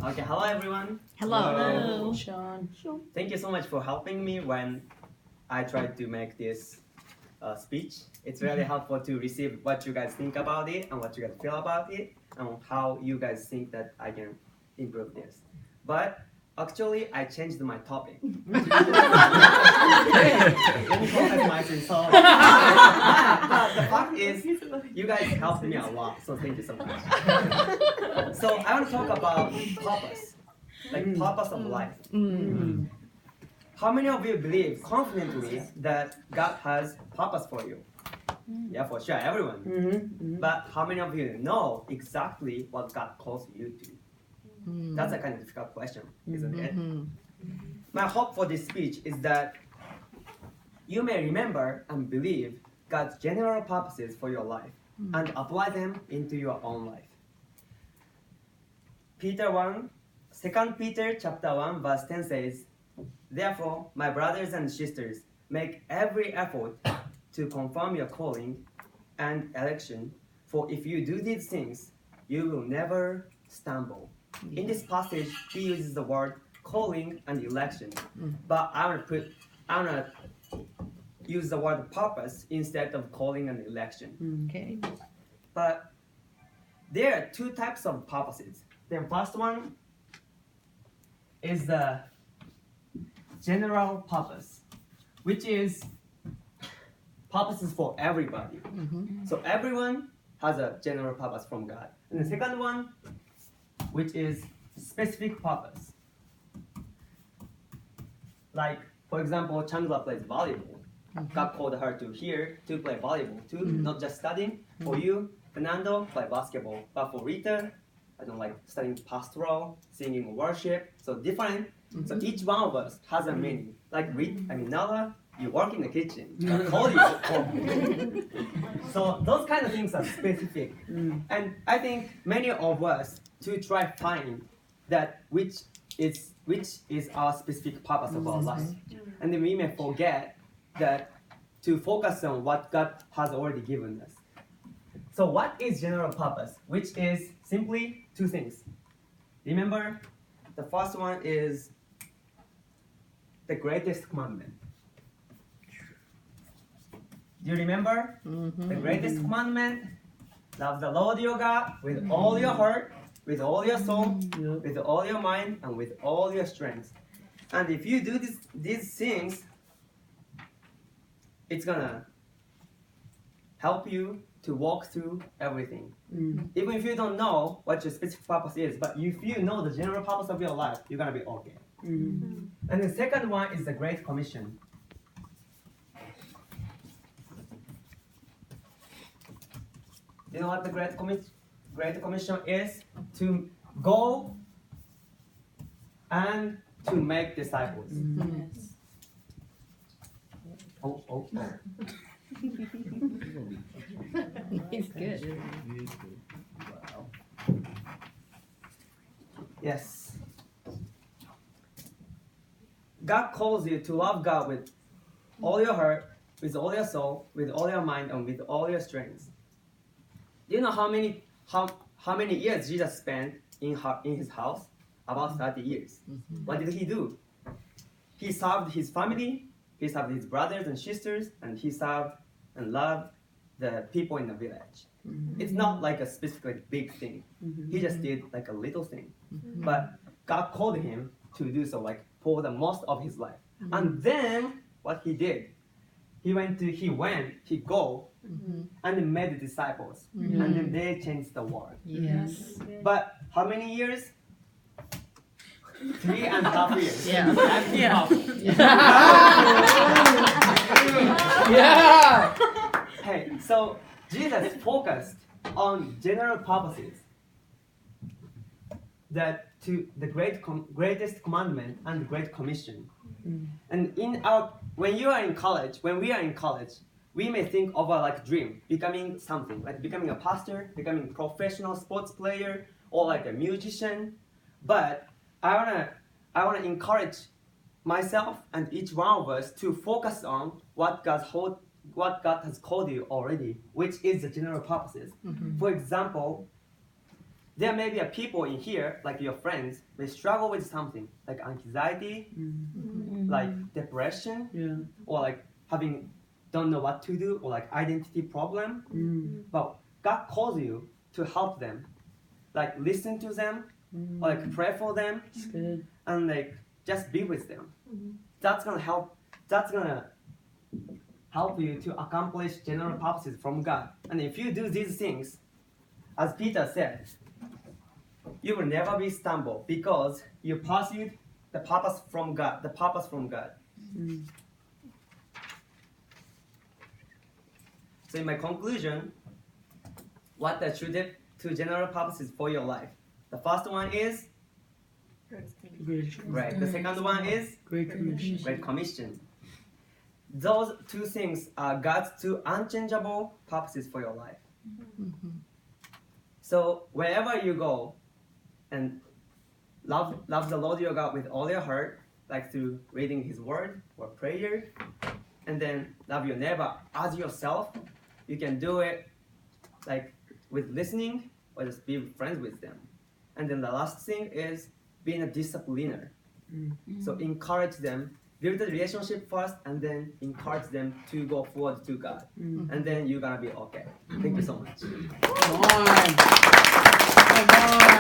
Okay, hello everyone. Hello. Sean. Thank you so much for helping me when I tried to make this speech. It's really helpful to receive what you guys think about it and what you guys feel about it and how you guys think that I can improve this. But actually, I changed my topic. Let me focus my thing. So, but the fact is, you guys helped me a lot, so thank you so much. So I want to talk about purpose, like purpose of life. How many of you believe confidently that God has purpose for you? Yeah, for sure, everyone. But how many of you know exactly what God calls you to? That's a kind of difficult question, isn't it? My hope for this speech is that you may remember and believe God's general purposes for your life and apply them into your own life. Second Peter chapter 1 verse 10 says, "Therefore, my brothers and sisters, make every effort to confirm your calling and election, for if you do these things, you will never stumble." In this passage, he uses the word calling and election, but I want to use the word purpose instead of calling and election. Okay. But there are two types of purposes. The first one is the general purpose, which is purposes for everybody. So everyone has a general purpose from God. And the second one, which is specific purpose. Like, for example, Chandler plays volleyball. God called her to here to play volleyball too, not just studying. For you, Fernando, play basketball. But for Rita, I don't like studying pastoral, singing worship. So different. So each one of us has a meaning. Like Nala, you work in the kitchen. God called you. So those kind of things are specific. And I think many of us to try find that which is our specific purpose of our life. And then we may forget that to focus on what God has already given us. So what is general purpose? Which is simply two things. Remember, the first one is the greatest commandment. Do you remember? The greatest commandment? Love the Lord your God with all your heart, with all your soul, with all your mind, and with all your strength. And if you do these things, it's gonna help you to walk through everything. Even if you don't know what your specific purpose is, but if you know the general purpose of your life, you're gonna be okay. And the second one is the Great Commission. You know what the Great Commission is? To go and to make disciples. Yes. Oh. He's good. Yes. God calls you to love God with all your heart, with all your soul, with all your mind, and with all your strength. Do you know how many years Jesus spent in his house? About 30 years. What did he do? He served his family, he served his brothers and sisters, and he served and loved the people in the village. It's not like a specific big thing. He just did like a little thing. But God called him to do so, like for the most of his life. And then what he did, he go and made disciples. And then they changed the world. Yes. But how many years? 3.5 years. Yeah. Yeah. Hey, so Jesus focused on general purposes, that to the greatest commandment and the Great Commission. And when we are in college, we may of like dream, becoming something, like becoming a pastor, becoming a professional sports player, or like a musician. But I wanna encourage myself and each one of us to focus on what God has called you already, which is the general purposes. For example, there may be a people in here, like your friends, they struggle with something like anxiety, like depression, or like don't know what to do, or like identity problem. But God calls you to help them, like listen to them, or like pray for them, It's good. and like just be with them. That's gonna help. That's gonna help you to accomplish general purposes from God. And if you do these things, as Peter said, you will never be stumbled because you pursued the purpose from God. The purpose from God. So in my conclusion, what are two general purposes for your life? The first one is right. The second one is Great Commission. Great Commission. Those two things are God's two unchangeable purposes for your life. So wherever you go, and love the Lord your God with all your heart, like through reading His Word or prayer, and then love your neighbor as yourself. You can do it like with listening or just be friends with them. And then the last thing is being a discipliner. So encourage them, build the relationship first, and then encourage them to go forward to God. And then you're gonna be okay. Thank you so much. Come on. Come on.